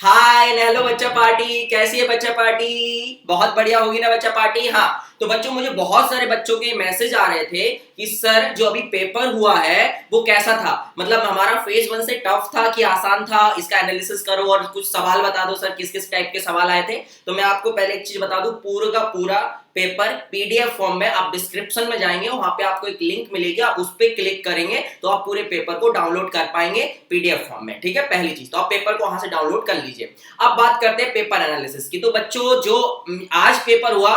Hi hello बच्चा party, कैसी है बच्चा पार्टी? बहुत बढ़िया होगी ना बच्चा पार्टी। हाँ, तो बच्चों मुझे बहुत सारे बच्चों के मैसेज आ रहे थे कि सर जो अभी पेपर हुआ है वो कैसा था। मतलब हमारा फेज वन से टफ था कि आसान था, इसका एनालिसिस करो और कुछ सवाल बता दो सर, किस किस टाइप के सवाल आए थे। तो मैं आपको पहले एक चीज बता दूं, पूरा का पूरा पेपर पीडीएफ फॉर्म में, आप डिस्क्रिप्शन में जाएंगे, वहां पे आपको एक लिंक मिलेगी, आप उस पर क्लिक करेंगे तो आप पूरे पेपर को डाउनलोड कर पाएंगे पीडीएफ फॉर्म में। ठीक है, पहली चीज तो आप पेपर को वहां से डाउनलोड कर लीजिए। अब बात करते हैं पेपर एनालिसिस की। तो बच्चों जो आज पेपर हुआ,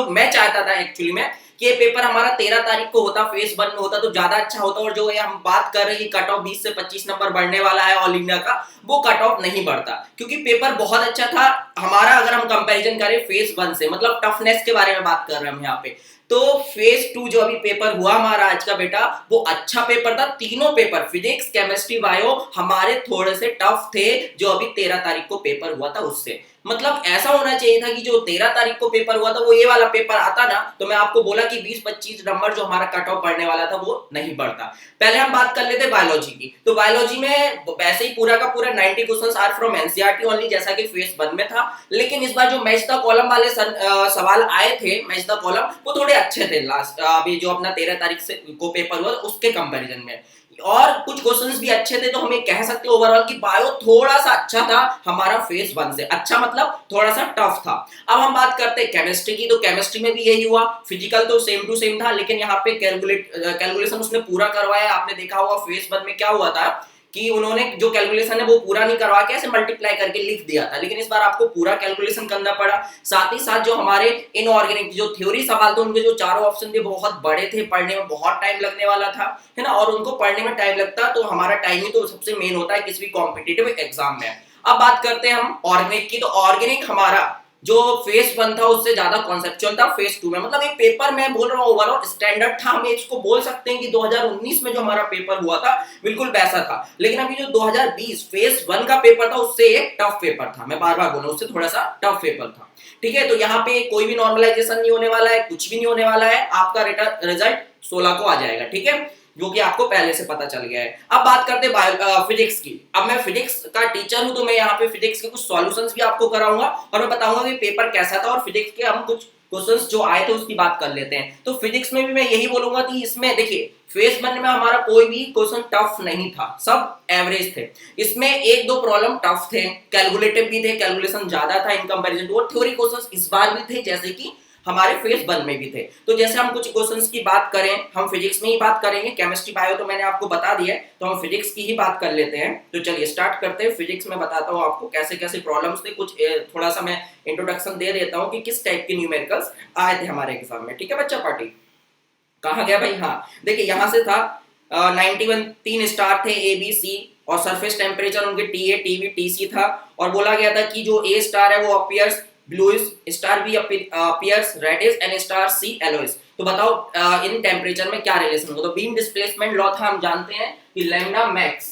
मैं चाहता था एक्चुअली में कि ये पेपर हमारा 13 तारीख को होता, फेज वन में होता तो ज्यादा अच्छा होता। और जो ये हम बात कर रहे हैं कट ऑफ 20 से 25 नंबर बढ़ने वाला है ऑल इंडिया का, वो कट ऑफ नहीं बढ़ता क्योंकि पेपर बहुत अच्छा था हमारा। अगर हम कंपैरिजन करें फेज वन से, मतलब टफनेस के बारे में बात कर रहे हैं हम यहाँ पे, तो फेज टू जो अभी पेपर हुआ हमारा आज का बेटा, वो अच्छा पेपर था। तीनों पेपर फिजिक्स केमिस्ट्री बायो हमारे थोड़े से टफ थे जो अभी 13 तारीख को पेपर हुआ था उससे। मतलब ऐसा होना चाहिए था कि जो 13 तारीख को पेपर हुआ था वो ये वाला पेपर आता ना, तो मैं आपको बोला कि 20-25 नंबर जो हमारा कट ऑफ पढ़ने वाला था वो नहीं बढ़ता। पहले हम बात कर लेते बायोलॉजी की। तो बायोलॉजी में वैसे ही पूरा का पूरा 90 questions are from NCERT only, जैसा कि फेज वन में था। लेकिन इस बार जो मैच द कॉलम वाले सवाल आए थे, मैच द कॉलम, वो थोड़े अच्छे थे लास्ट अभी जो अपना 13 तारीख से को पेपर हुआ उसके कंपैरिजन में। और कुछ क्वेश्चंस भी अच्छे थे, तो हमें कह सकते हैं ओवरऑल कि बायो थोड़ा सा अच्छा था हमारा फेज वन से। अच्छा मतलब थोड़ा सा टफ था। अब हम बात करते हैं केमिस्ट्री की। तो केमिस्ट्री में भी यही हुआ, फिजिकल तो सेम टू सेम था, लेकिन यहाँ पे कैलकुलेशन उसने पूरा करवाया। आपने देखा होगा फेज वन में क्या हुआ था कि उन्होंने जो कैलकुलेशन है वो पूरा नहीं करवा के ऐसे मल्टीप्लाई करके लिख दिया था, लेकिन इस बार आपको पूरा कैलकुलेशन करना पड़ा। साथ ही साथ जो हमारे इनऑर्गेनिक जो थ्योरी सवाल थे, उनके जो चारों ऑप्शन थे बहुत बड़े थे, पढ़ने में बहुत टाइम लगने वाला था, है ना। और उनको पढ़ने में टाइम लगता तो हमारा टाइम ही तो सबसे मेन होता है किसी भी कॉम्पिटिटिव एग्जाम में। अब बात करते हैं हम ऑर्गेनिक की। तो ऑर्गेनिक हमारा जो फेज वन था उससे ज्यादा कॉन्सेप्चुअल था फेज टू में। मतलब एक पेपर मैं बोल रहा हूँ ओवरऑल स्टैंडर्ड था, हम इसको बोल सकते हैं कि 2019 में जो हमारा पेपर हुआ था बिल्कुल वैसा था। लेकिन अभी जो 2020 फेज वन का पेपर था उससे एक टफ पेपर था, मैं बार बार बोल रहा हूँ, उससे थोड़ा सा टफ पेपर था। ठीक है, तो यहाँ पे कोई भी नॉर्मलाइजेशन नहीं होने वाला है, कुछ भी नहीं होने वाला है, आपका रिजल्ट 16 को आ जाएगा। ठीक है, जो कि आपको पहले से पता चल गया है। अब बात करते हैं फिजिक्स की। अब मैं फिजिक्स का टीचर हूं, तो मैं यहाँ पे फिजिक्स के कुछ सॉल्यूशंस भी आपको कराऊंगा और मैं बताऊंगा कि पेपर कैसा था। और फिजिक्स के हम कुछ क्वेश्चंस जो आए थे उसकी बात कर लेते हैं। तो फिजिक्स में भी मैं यही बोलूंगा कि इसमें देखिए फेज वन में हमारा कोई भी क्वेश्चन टफ नहीं था, सब एवरेज थे। इसमें एक दो प्रॉब्लम टफ थे, कैलकुलेटिव भी थे, कैलकुलेशन ज्यादा था इन कंपैरिजन टू। और थ्योरी क्वेश्चंस इस बार भी थे जैसे कि हमारे फेज वन में भी थे। तो जैसे हम कुछ क्वेश्चंस की बात करें, हम फिजिक्स में ही बात करेंगे, केमिस्ट्री बायो तो मैंने आपको बता दिया है, तो हम फिजिक्स की ही बात कर लेते हैं। तो चलिए स्टार्ट करते हैं। फिजिक्स में बताता हूँ आपको कैसे कैसे प्रॉब्लम्स थे, कुछ थोड़ा सा मैं इंट्रोडक्शन दे देता हूँ कि किस टाइप के न्यूमेरिकल्स आए थे हमारे एग्जाम में। ठीक है बच्चा पार्टी, कहा गया भाई? हाँ देखिए यहाँ से था 91 तीन स्टार थे ए बी सी, और सरफेस टेम्परेचर उनके T A T B T C था। और बोला गया था कि जो ए स्टार है वो appears bluish, star B appears reddish and star C yellowish. तो बताओ इन टेम्परेचर में क्या रिलेशन होगा। तो बीम डिस्प्लेसमेंट लॉ था, हम जानते हैं कि लैम्डा मैक्स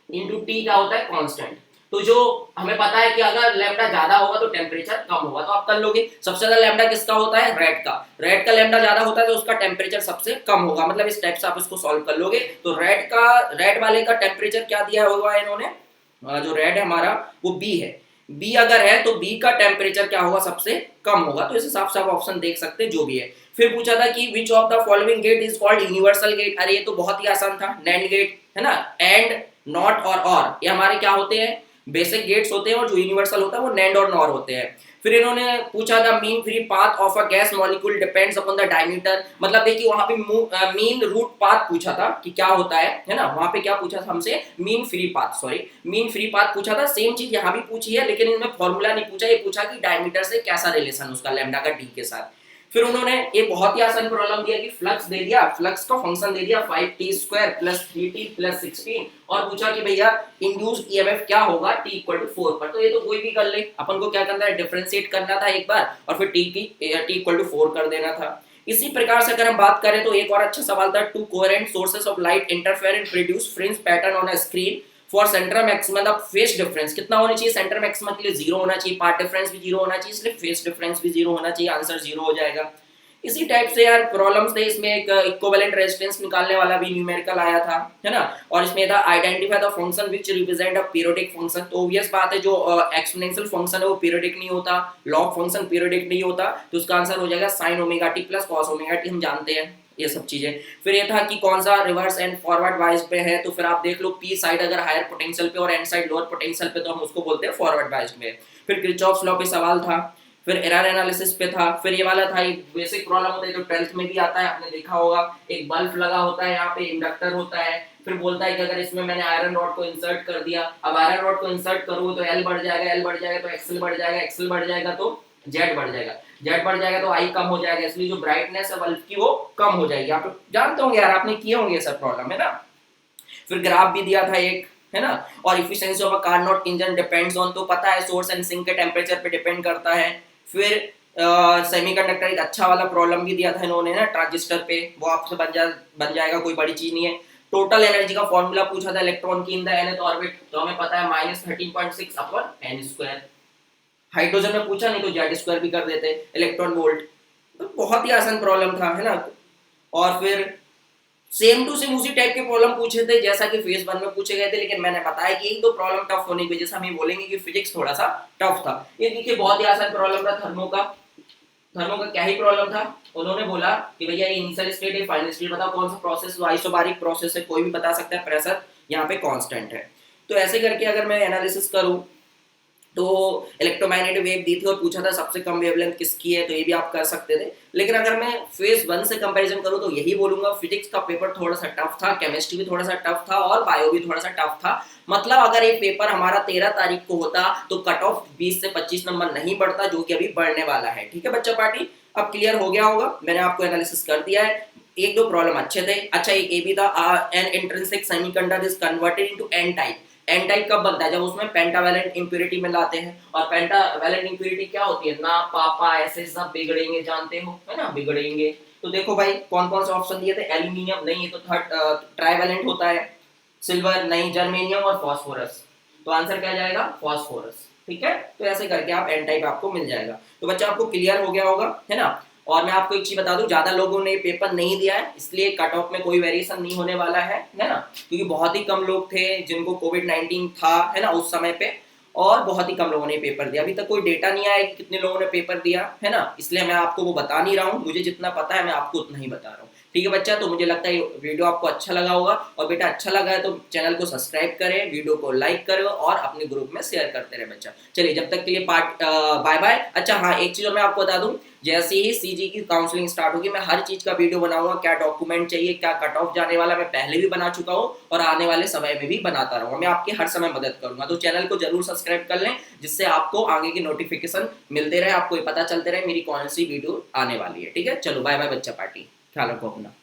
इनटू टी क्या होता है, कांस्टेंट। तो जो हमें पता है कि अगर लैम्डा ज्यादा होगा तो टेम्परेचर कम होगा, तो आप कर लोगे। सबसे ज्यादा लैम्डा किसका होता है, रेड का। रेड का लैम्डा ज्यादा होता है तो उसका टेम्परेचर सबसे कम होगा। मतलब इस टाइप से आप इसको सॉल्व कर लोगे। तो रेड वाले का टेम्परेचर क्या दिया होगा इन्होंने, जो रेड है हमारा वो बी है। बी अगर है तो बी का टेम्परेचर क्या होगा, सबसे कम होगा। तो इस हिसाब से आप ऑप्शन देख सकते हैं जो भी है। फिर पूछा था कि which of the following gate is called universal gate. अरे ये तो बहुत ही आसान था, नैंड गेट है ना। एंड नॉट और ये हमारे क्या होते हैं, बेसिक गेट्स होते हैं, और जो यूनिवर्सल होता है वो नैंड और नॉर होते हैं। फिर इन्होंने पूछा था mean free path of a gas molecule depends upon the diameter. मतलब देखिए वहां पे मीन रूट पाथ पूछा था कि क्या होता है ना। वहां पे क्या पूछा था हमसे, मीन फ्री पाथ पूछा था। सेम चीज यहाँ भी पूछी है, लेकिन इनमें फॉर्मूला नहीं पूछा, ये पूछा कि डायमीटर से कैसा रिलेशन उसका लैम्डा का डी के साथ। फिर उन्होंने ये बहुत ही आसान प्रॉब्लम दिया कि फ्लक्स दे दिया, फ्लक्स का फंक्शन दे दिया 5t² + 3t + 16, और पूछा कि भैया इंड्यूस्ड ईएमएफ क्या होगा t = 4 पर। तो ये तो कोई भी कर ले, अपन को क्या करना है, डिफरेंशिएट करना था एक बार और फिर t = 4 कर देना था। इसी प्रकार से अगर हम बात करें तो एक और अच्छा सवाल था, to coherent sources of light interfere and produce fringe pattern on a screen for centre maximum the phase difference कितना होना चाहिए, सेंटर मैक्सिमम के लिए 0 होना चाहिए, पार्ट डिफरेंस भी 0 होना चाहिए, इसलिए फेज डिफरेंस भी 0 होना चाहिए, आंसर 0 हो जाएगा। इसी टाइप से यार प्रॉब्लम्स थे इसमें। एक इक्विवेलेंट रेजिस्टेंस निकालने वाला भी न्यूमेरिकल आया था, है ना। और इसमें था identify the function which represent a periodic function. तो ऑब्वियस बात है, जो एक्सपोनेंशियल फंक्शन है वो पीरियोडिक नहीं होता, लॉग फंक्शन पीरियोडिक नहीं होता, तो उसका आंसर हो जाएगा sin omega T plus cos omega T. हम जानते हैं ये सब चीजें। फिर ये था कि कौन सा रिवर्स एंड फॉरवर्ड वाइज पे है, तो फिर आप देख लो पी साइड अगर हायर पोटेंशियल पे और एन साइड लोअर पोटेंशियल पे तो हम उसको बोलते हैं फॉरवर्ड वाइज में। फिर किरचॉफ्स लॉ पे सवाल था, फिर एरर एनालिसिस पे था, फिर ये वाला था एक बेसिक प्रॉब्लम होता है जो 12th में भी आता है, आपने देखा होगा। एक बल्ब लगा होता है, यहाँ पे इंडक्टर होता है, फिर बोलता है कि अगर इसमें मैंने आयरन रॉड को इंसर्ट कर दिया, अब आयरन रॉड को इंसर्ट करूँ तो एल बढ़ जाएगा, एल बढ़ जाएगा तो एक्सएल बढ़ जाएगा, एक्सएल बढ़ जाएगा तो जेड बढ़ जाएगा, जेड बढ़ जाएगा तो आई कम हो जाएगा, इसलिए जो ब्राइटनेस है बल्ब की वो कम हो जाएगी। आप जानते होंगे यार, आपने किए होंगे ये सब प्रॉब्लम, है ना। फिर ग्राफ भी दिया था एक, है ना। और efficiency of a Carnot engine depends on, तो पता है सोर्स एंड सिंक के टेम्परेचर पे डिपेंड करता है। फिर सेमीकंडक्टर एक अच्छा वाला प्रॉब्लम भी दिया था इन्होंने ना ट्रांजिस्टर पे, वो आपसे बन जाएगा, कोई बड़ी चीज नहीं है। टोटल एनर्जी का फॉर्मूला पूछा था इलेक्ट्रॉन की इन द nth ऑर्बिट, तो हमें पता है -13.6 अपॉन n स्क्वायर। हाइड्रोजन में पूछा नहीं तो जेड स्क्वायर भी कर देते, इलेक्ट्रॉन वोल्ट। तो बहुत ही आसान प्रॉब्लम था, है ना। और फिर सेम टू सेम उसी टाइप के प्रॉब्लम पूछे थे जैसा कि फेज 1 में पूछे गए थे, लेकिन मैंने बताया कि एक दो प्रॉब्लम टफ होने की वजह से हम ये बोलेंगे कि फिजिक्स थोड़ा सा टफ था। ये देखिए बहुत ही आसान प्रॉब्लम था थर्मो का। थर्मो का क्या ही प्रॉब्लम था, उन्होंने बोला कि भैया ये इनिशियल स्टेट है, फाइनल स्टेट बताओ कौन सा प्रोसेस, आइसोबारिक प्रोसेस है, कोई भी बता सकता है, प्रेशर यहाँ पे कांस्टेंट है। तो ऐसे करके अगर मैं एनालिसिस करूं तो इलेक्ट्रोमैग्नेटिक वेव दी थी और पूछा था सबसे कम वेवलेंथ किसकी है, तो ये भी आप कर सकते थे। लेकिन अगर मैं फेज 1 से कंपैरिजन करूं तो यही बोलूंगा, फिजिक्स का पेपर थोड़ा सा टफ था, केमिस्ट्री भी थोड़ा सा टफ था और बायो भी थोड़ा सा टफ था। मतलब अगर ये पेपर हमारा 13 तारीख को होता तो कट ऑफ 20 से 25 नंबर नहीं बढ़ता, जो कि अभी बढ़ने वाला है। ठीक है बच्चा पार्टी, अब क्लियर हो गया होगा, मैंने आपको एनालिसिस कर दिया है। एक दो प्रॉब्लम अच्छे थे। अच्छा एक ए भी था, an intrinsic semiconductor is converted into N type. N type कब बनता है, जब उसमें पेंटावैलेंट इंप्योरिटी में लाते हैं। और पेंटावैलेंट इंप्योरिटी क्या होती है, ना पापा ऐसे सब बिगड़ेंगे, जानते हो, है ना, बिगड़ेंगे। तो देखो भाई कौन कौन से ऑप्शन दिए थे, एल्यूमिनियम नहीं, ये तो थर्ड ट्राइवैलेंट होता है, सिल्वर नहीं, जर्मेनियम और फास्फोरस। तो आंसर क्या जाएगा, फास्फोरस। ठीक है, तो ऐसे करके आप एन टाइप आपको मिल जाएगा। तो बच्चा आपको क्लियर हो गया होगा, है ना। और मैं आपको एक चीज बता दूं, ज्यादा लोगों ने पेपर नहीं दिया है, इसलिए कट ऑफ में कोई वेरिएशन नहीं होने वाला है ना। क्योंकि बहुत ही कम लोग थे जिनको कोविड-19 था, है ना, उस समय पे, और बहुत ही कम लोगों ने पेपर दिया। अभी तक कोई डेटा नहीं आया कि कितने लोगों ने पेपर दिया, है ना, इसलिए मैं आपको वो बता नहीं रहा हूँ। मुझे जितना पता है मैं आपको उतना ही बता रहा हूँ। ठीक है बच्चा, तो मुझे लगता है वीडियो आपको अच्छा लगा होगा, और बेटा अच्छा लगा है तो चैनल को सब्सक्राइब करें, वीडियो को लाइक करें और अपने ग्रुप में शेयर करते रहे बच्चा। चलिए जब तक के लिए बाय बाय। अच्छा हाँ, एक चीज और मैं आपको बता दूं, जैसे ही सीजी की काउंसलिंग स्टार्ट होगी मैं हर चीज का वीडियो बनाऊंगा, क्या डॉक्यूमेंट चाहिए, क्या कट ऑफ जाने वाला, मैं पहले भी बना चुका हूँ और आने वाले समय में भी बनाता रहूंगा। मैं आपकी हर समय मदद करूंगा, तो चैनल को जरूर सब्सक्राइब कर लें, जिससे आपको आगे की नोटिफिकेशन मिलते रहे, आपको ये पता चलते रहे मेरी कौन सी वीडियो आने वाली है। ठीक है, चलो बाय बाय बच्चा पार्टी, ख्याल रखो अपना।